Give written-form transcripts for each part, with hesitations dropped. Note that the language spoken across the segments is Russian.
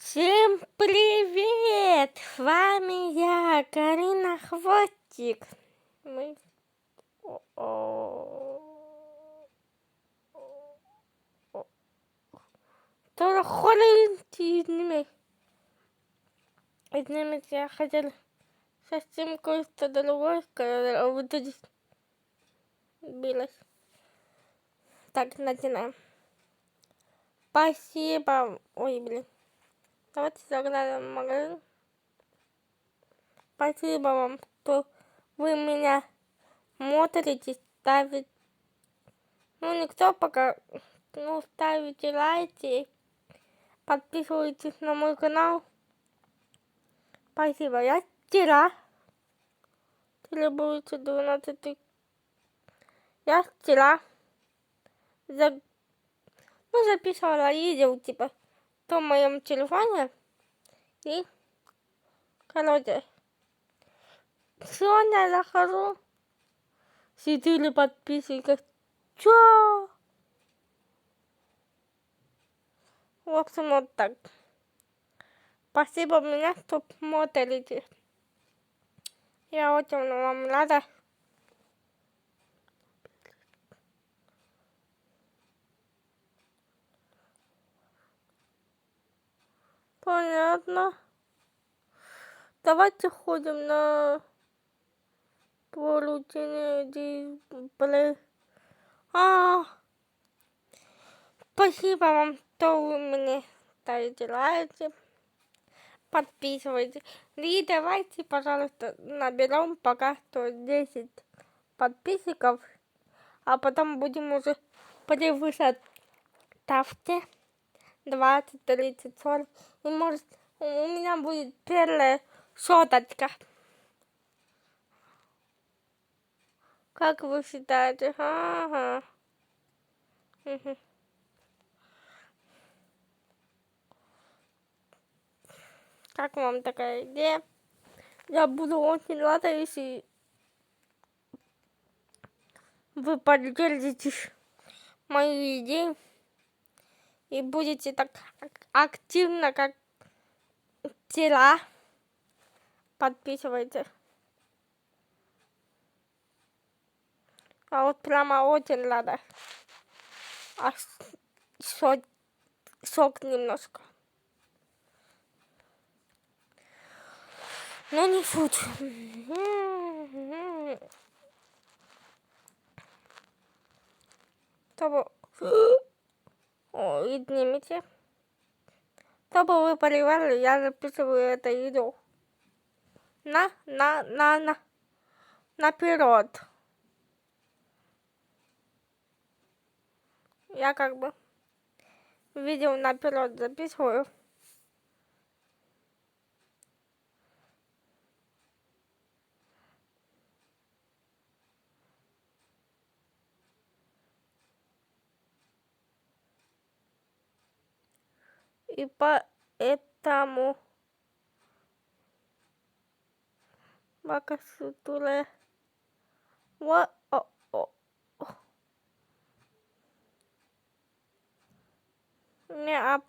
Всем привет! С вами я, Карина Хвостик. Мы... Тоже хоррентизмы. Одними я хотел совсем кое-что другое сказать, а вот здесь билась. Так, начинаем. Спасибо. Ой, блин. Давайте заглянем в магазин. Спасибо вам, что вы меня смотрите, ставите. Ну, никто пока, ставите лайки, подписывайтесь на мой канал. Спасибо. Я вчера, будет 12. Я вчера записывала видео, типа, в моем телефоне. И, короче, сегодня я захожу, 4 подписчика. Чё? В общем, вот так. Спасибо мне, что смотрите. Я очень вам рада. Понятно. Давайте ходим на получение дисплея. Спасибо вам, что вы мне ставите лайки, подписывайтесь. И давайте, пожалуйста, наберем пока что 10 подписчиков, а потом будем уже превышать. Ставьте 20, 30, 40. И может у меня будет первая соточка. Как вы считаете? Ага. Как вам такая идея? Я буду очень рада, если вы поддержите мою идею и будете так активно, как вчера. Подписывайтесь. А вот прямо очень рада. Сок немножко. Но не суть. Извините. Чтобы вы понимали, я записываю это видео наперед. Я как бы видео наперед записываю. И поэтому макасутуре не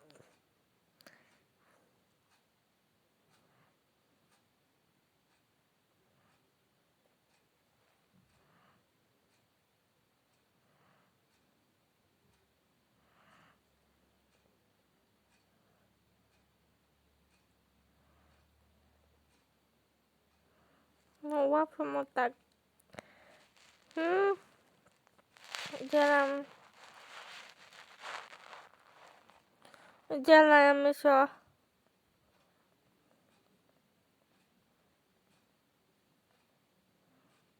Ну, в общем, вот так. Делаем еще.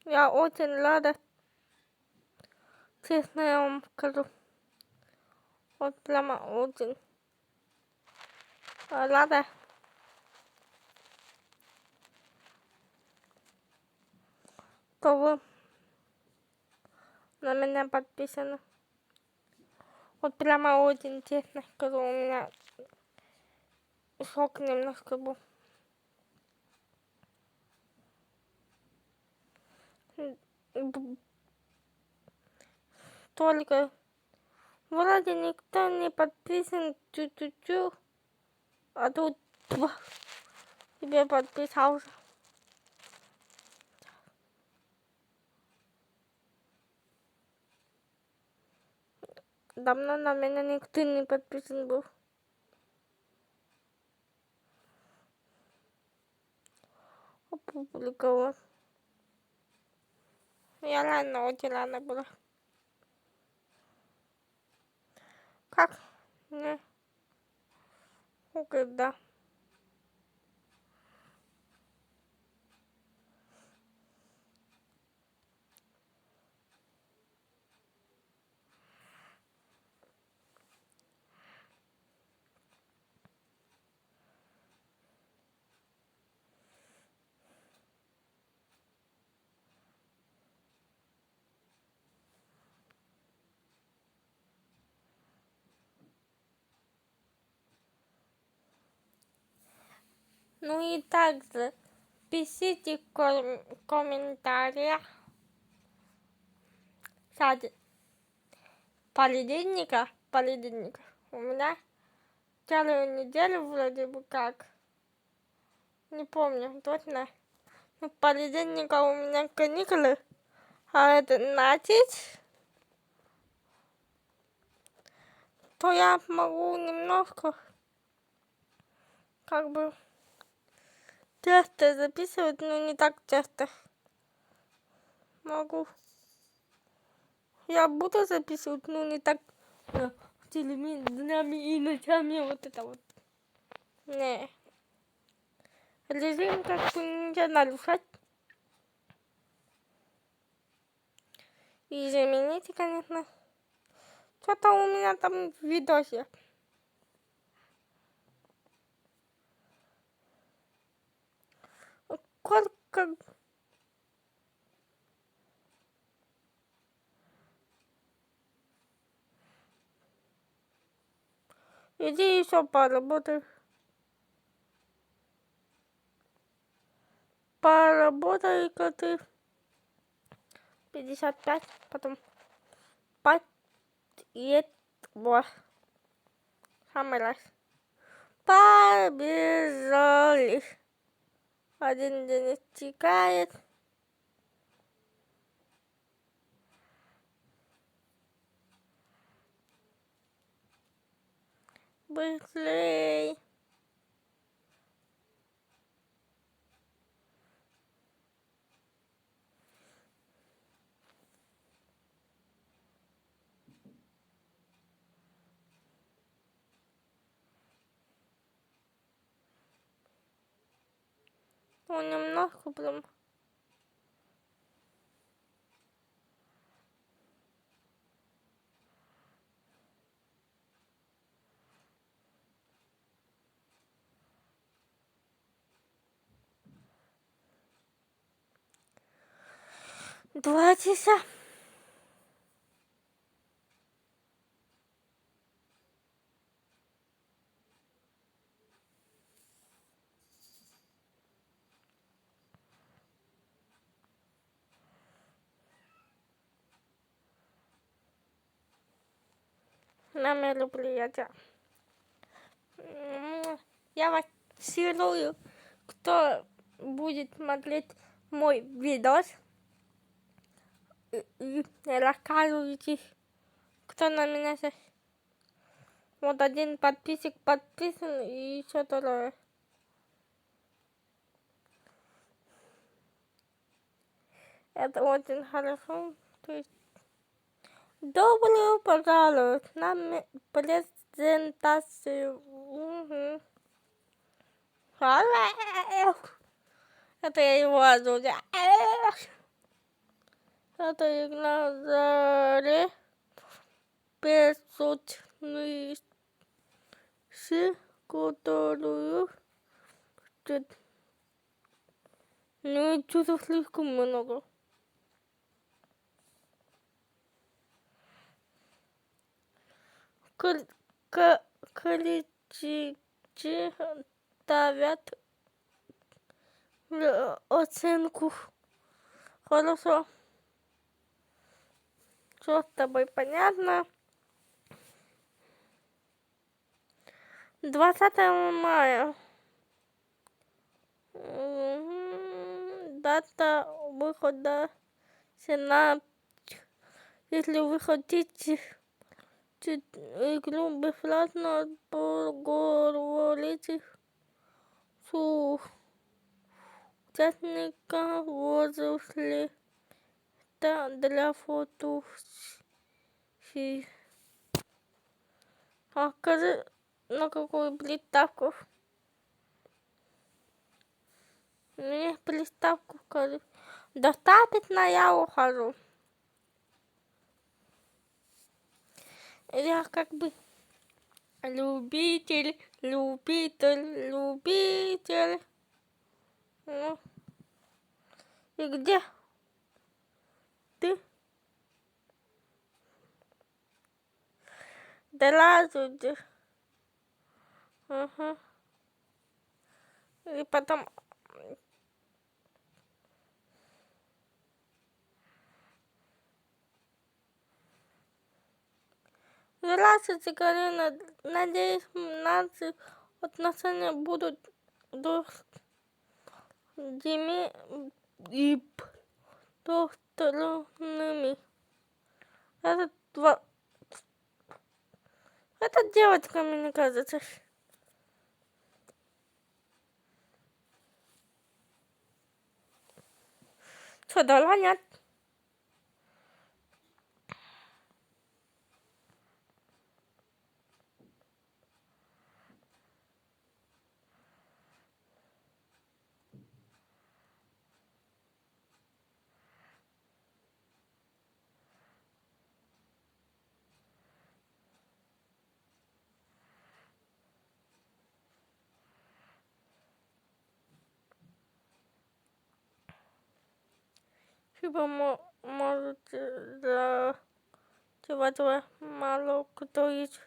Я очень рада. Честно я вам скажу. Вот прямо очень рада. Что вы на меня подписаны. Вот прямо очень честно скажу, у меня шок немножко был. Только вроде никто не подписан. Чу-чу-чу. А тут тебе подписался. Давно на меня никто не подписан был. Опубликовал. Я рано, очень рано была. Как? Не. Когда? Ну и также пишите в комментариях. Кстати, понедельника. У меня целую неделю вроде бы как. Не помню точно. Ну, понедельника у меня каникулы. А это значит, то я могу немножко как бы часто записывать, но не так часто. Могу. Я буду записывать, но не так целыми днями и ночами, вот это вот. Не. Режим как бы нельзя нарушать. И замените, конечно. Что-то у меня там в видосе. Сколько... Иди еще поработай. Поработай-ка ты 55, потом вот. Самый раз. Побежали. Один день истекает. Быстрей. Ну, немножко прям. Два часа. Мама, люблю я тебя. Я вас целую, кто будет смотреть мой видос. И рассказывайте, кто на меня сейчас. Вот один подписчик подписан и еще второе. Это очень хорошо. То есть добро пожаловать на презентацию. Угу. Это я его озвучу. Это игнорировали 500 с которую ну что-то слишком много. Критики ставят оценку. Хорошо. Что с тобой понятно? 20 мая. Дата выхода 17. Если вы хотите игру бесплатно, поговорите с участником возле для фотосессии. А скажи, на какую приставку? Мне приставку скажи. Достаточно я ухожу. Я как бы любитель. Ну, и где ты? Здравствуйте. Ага. И потом... Здравствуйте, Карина. Надеюсь, наши отношения будут другими и двусторонними. Это девочка, мне кажется. Что, дала, нет? Хіба может чего-то мало кто из.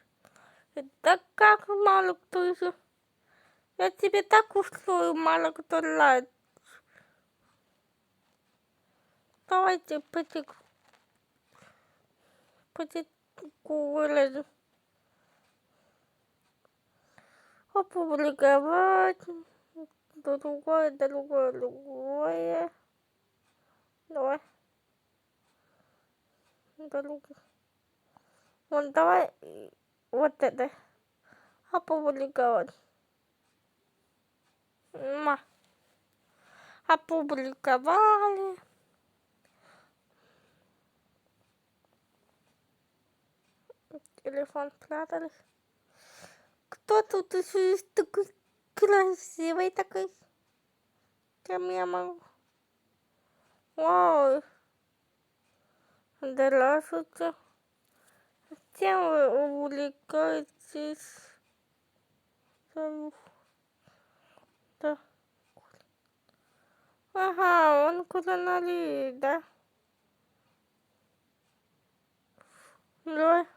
Да как мало кто из? Я тебе так устрою, мало кто лает. Давайте потихоньку вылезем. Опубликовать. Другое. Давай. Вот давай вот это опубликовать. Опубликовали. Телефон спрятали. Кто тут еще есть такой красивый такой? Кем я могу? Ой. Здравствуйте. Чем вы увлекаетесь? Да. Ага, он кулинарий, да? Да.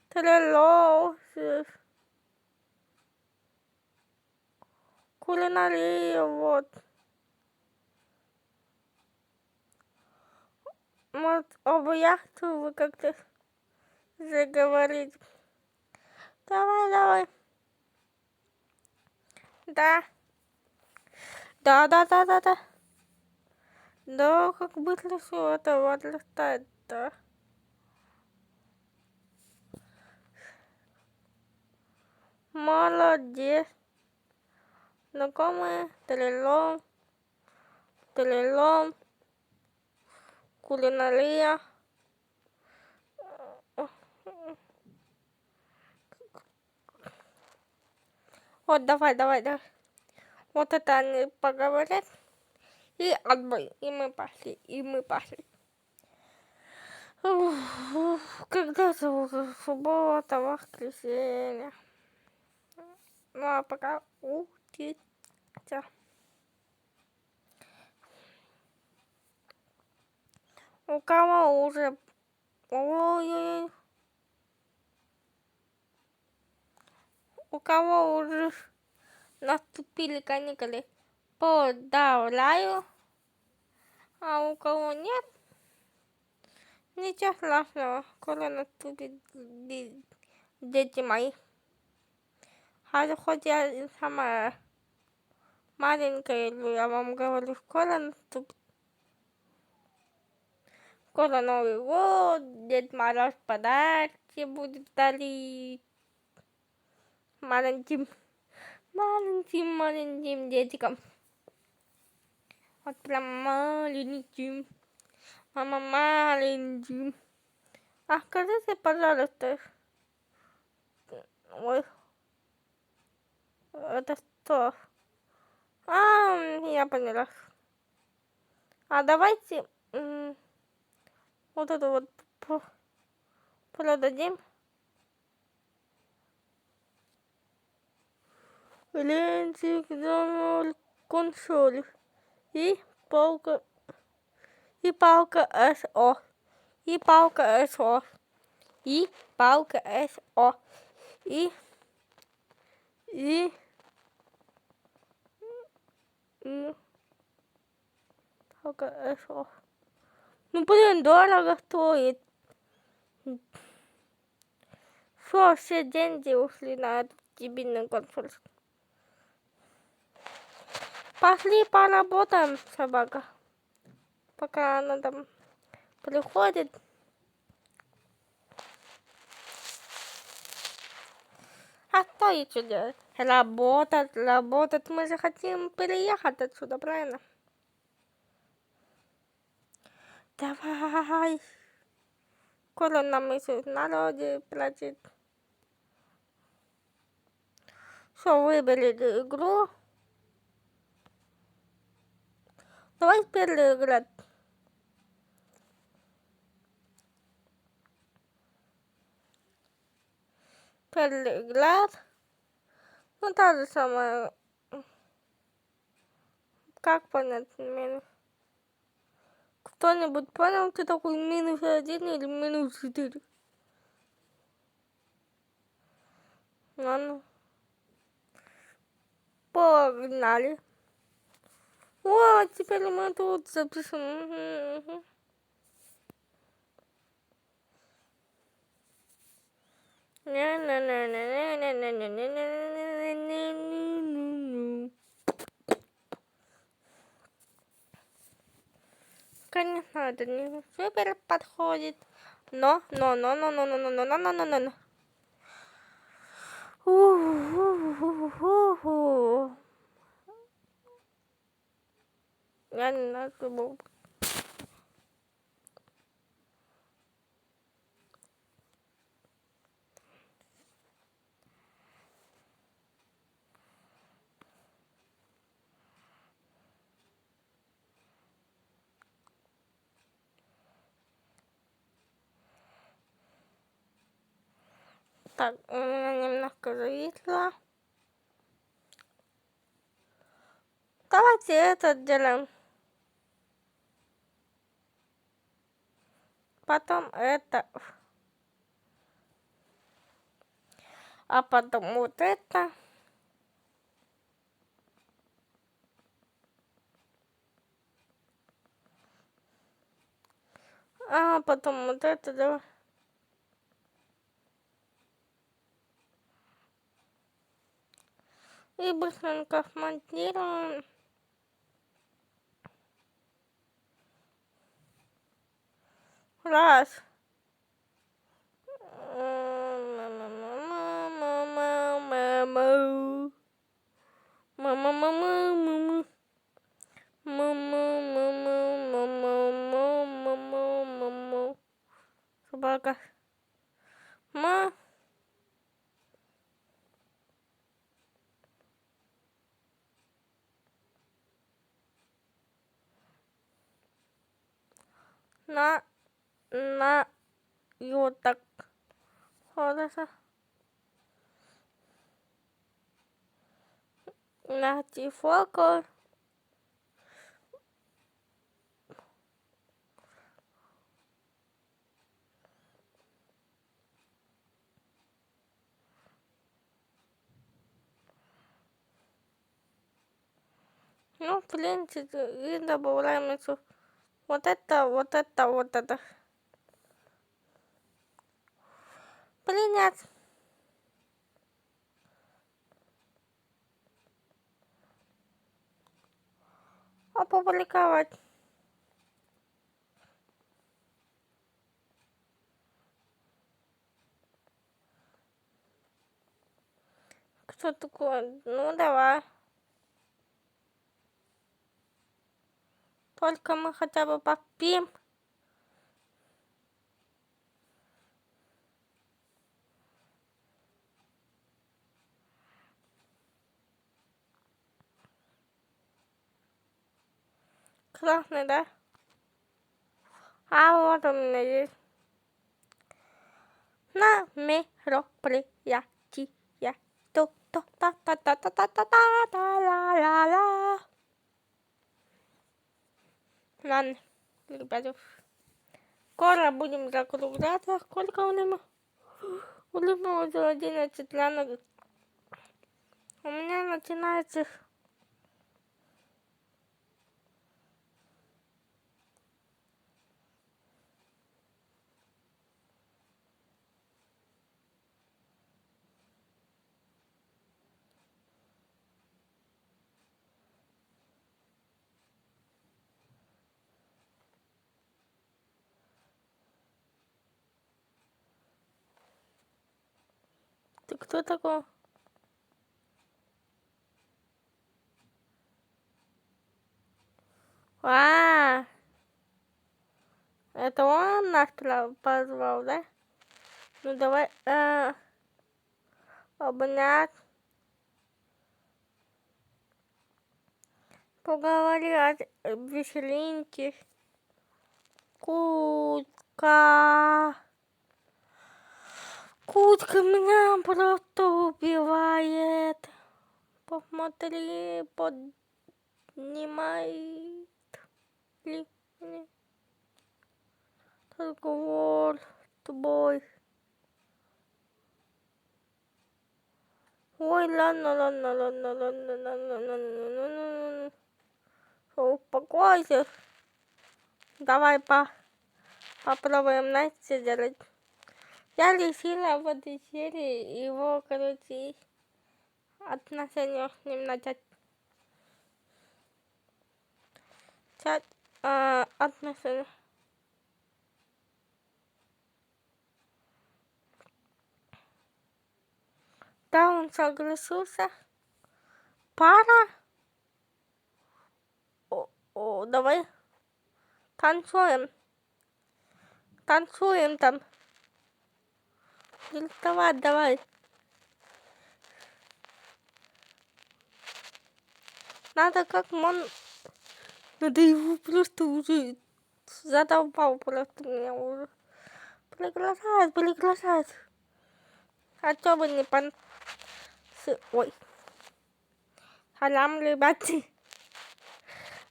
Трело. Кулинария, вот. Может, об яхту вы как-то заговорить? Давай. Да. Да. Да, как быстро все это возрастает, да. Молодец. Знакомые, трелом, кулинария. Вот, давай. Вот это они поговорят. И отбой. И мы пошли. Когда-то уже суббота, воскресенье. Ну, а пока учиться. У кого уже... Ой-ой-ой. У кого уже наступили каникулы, поздравляю. А у кого нет, ничего страшного. Скоро наступит, дети мои. хоть я самая маленькая, я вам говорю, скоро Новый год, Дед Мороз подарки будет дарить маленьким детикам. Вот прям маленьким, мама маленьким. А скажите, пожалуйста, ой, это что? Я поняла. А давайте вот это вот продадим. Лентик, консоль и палка СО. И палка СО. И палка СО. И палка СО. Ну, блин, дорого стоит. Что, все деньги ушли на этот дебильный консоль. Пошли поработаем, собака. Пока она там приходит. А что еще делать? Работать. Мы же хотим переехать отсюда, правильно? Давай. Скоро нам еще народе платит. Что, выбрали игру? Давай переиграть. Переиграть. Ну, та же самая. Как понять минус? Кто-нибудь понял, ты такой -1 или -4? Ладно. Погнали. Вот, теперь мы тут запишем. Конечно, это не супер подходит, но. Я не знаю, что было. Так, у меня немножко зависло. Давайте это делаем. Потом это. А потом вот это. А потом вот это, давай. И быстренько смонтируем. Раз. Собака. На и вот так. Хорошо. На фокус. Ну, в принципе, и добавляем еще вот это. Принять. опубликовать. Что такое? Ну, давай. Только мы хотя бы попьем. Классный, да? А вот у меня есть. На мероприятие. Ту-ту-та-та-та-та-та-та-та-та-ла-ла-ла. Ладно, ребята. Скоро будем закругляться. Сколько времени? Время уже 11 рано. У меня начинается... Ты кто такой? Это он нас позвал, да? Ну давай обнять. Поговори о вечеринке. Кутка. Кутка меня просто убивает. Посмотри, поднимает ли мне разговор с тобой. Ой, ладно. Успокойся. Давай попробуем Настя сделать. Я решила в этой серии его, отношения с ним начать. Отношения. Да, он согласился. Пара. Давай. Танцуем там. Давай. Надо как можно... Надо его просто уже... Задолбал просто меня уже. Приглашает. А что вы не Ой. Салам, ребята.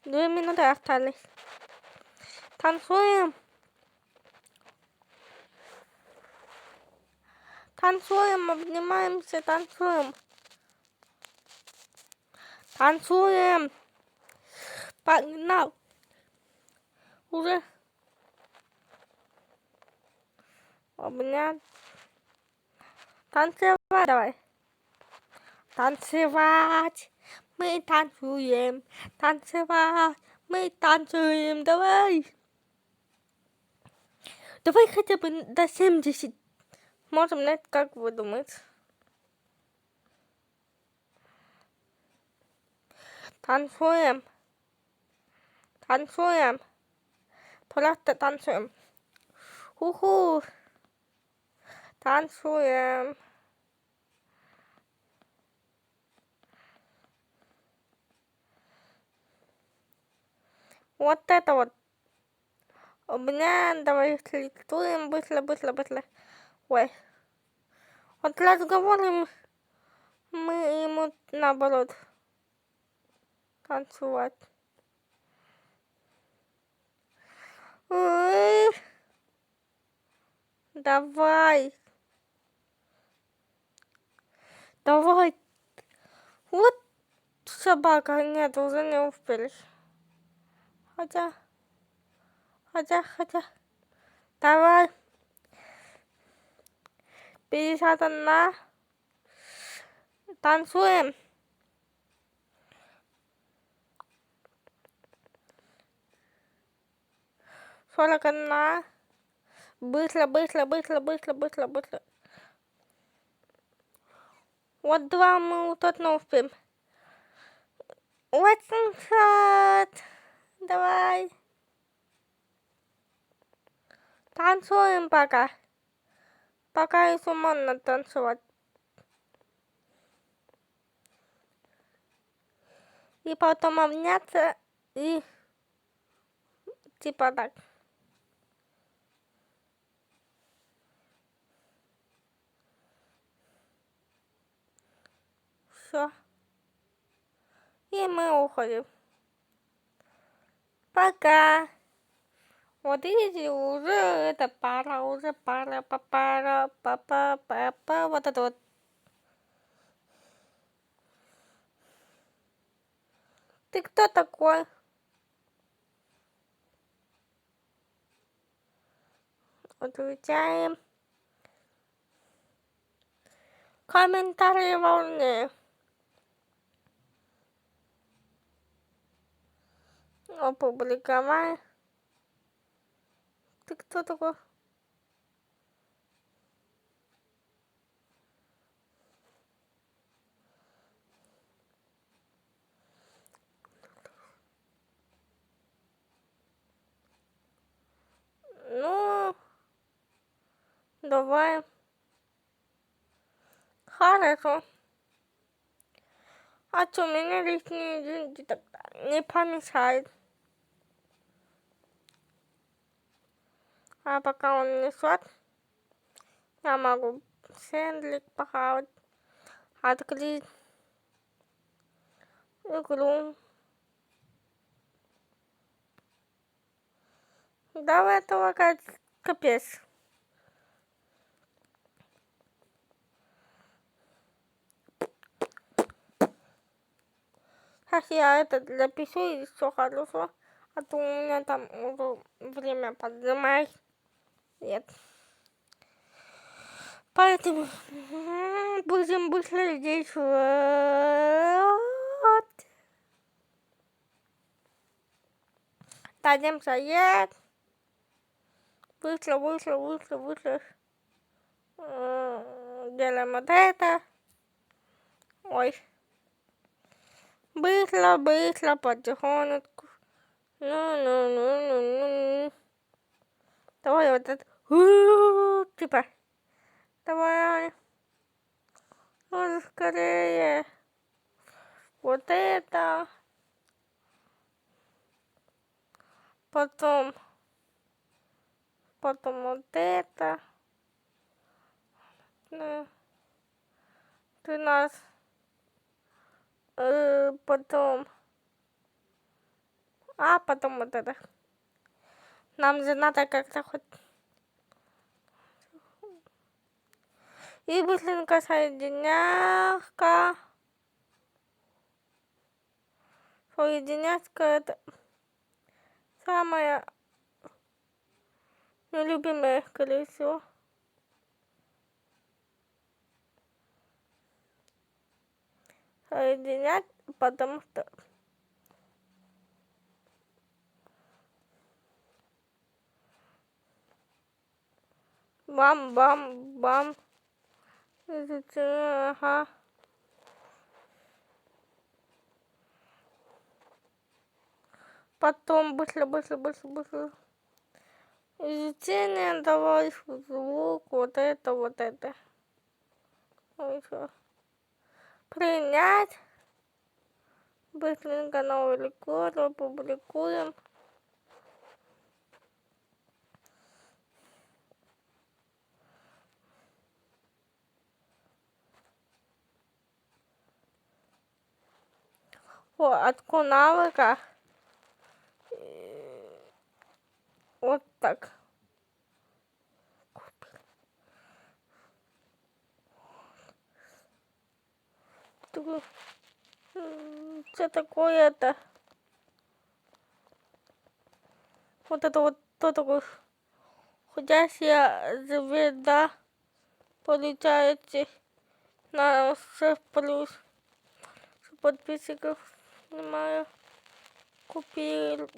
2 минуты остались. Танцуем, обнимаемся, танцуем. Погнал. Уже. Обнять. Танцевать давай. Танцевать. Мы танцуем. Мы танцуем. Давай. Давай хотя бы до 70. Можем, нет, как вы думаете? Танцуем. Просто танцуем. Уху. Танцуем. Вот это вот. У меня давай рисуем быстро. Ой. Вот разговариваем мы ему наоборот. Танцевать. Давай. Вот собака. Нет, уже не успели. Хотя. Давай. 51. Танцуем. 40 на... Быстро. Вот 2 мы точно успеем. 800. Давай. Танцуем пока. Пока еще можно танцевать. И потом обняться и типа так. Все. И мы уходим. Пока. Вот видите, уже это пара, папа, вот это вот. Ты кто такой? Отвечаем. Комментарии волны. Опубликовай. Ты кто такой? Ну, давай. Хорошо. А что, меня лишние деньги тогда не помешает. А пока он несет, я могу сэндвич похавать, открыть игру. Давай этого капец. Сейчас я это запишу и все хорошо. А то у меня там уже время поджимает. Нет. Поэтому будем быстро здесь. Вот. Дадим совет. Быстро. Делаем вот это. Ой. Быстро, потихонечку. Ну. Давай вот это. Типа. Давай. Ну, скорее. Вот это. Потом вот это. 13. Потом. Потом вот это. Нам же надо как-то хоть... И быстренько соединяшка. Соединяшка это самое нелюбимое, скорее всего. Соединять, потому что... Бам. Ага. Потом быстро. Изучение, давай звук, вот это. Еще. Принять. Быстренько новый рекорд опубликуем. Отку навыка. Вот так. Что такое-то? Вот это вот кто такой? Ходящая звезда. Получаете на 6 плюс. Подписчиков снимаю. Купив.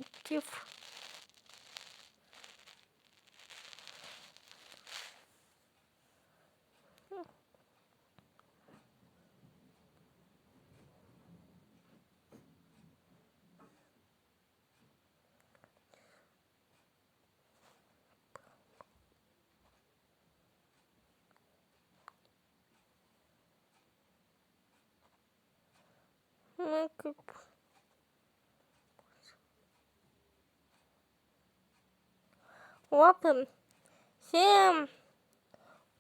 мы как... Лапы. Всем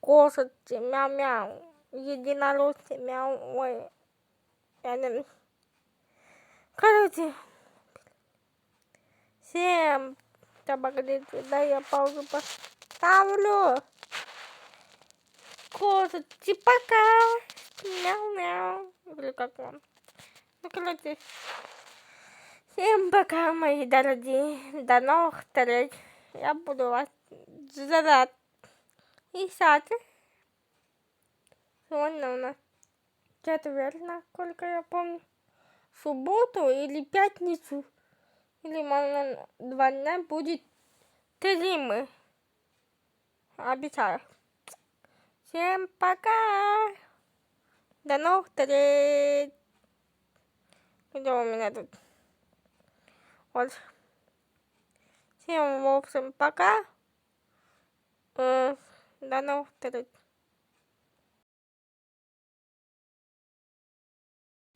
кошечки, мяу-мяу. Единорожки, мяу. Ой. Короче. Всем... Да, погодите, да, я паузу поставлю. Кошечки, пока. Мяу-мяу. Или как вам? Ну, короче. Всем пока, мои дорогие. До новых встреч. Я буду вас ждать. И кстати, сегодня у нас четверг, насколько я помню. В субботу или пятницу. Или, можно, 2 дня будет стримы. Обещаю. Всем пока. До новых встреч. Где у меня тут? Вот. Всем, в общем, пока. До новых встреч.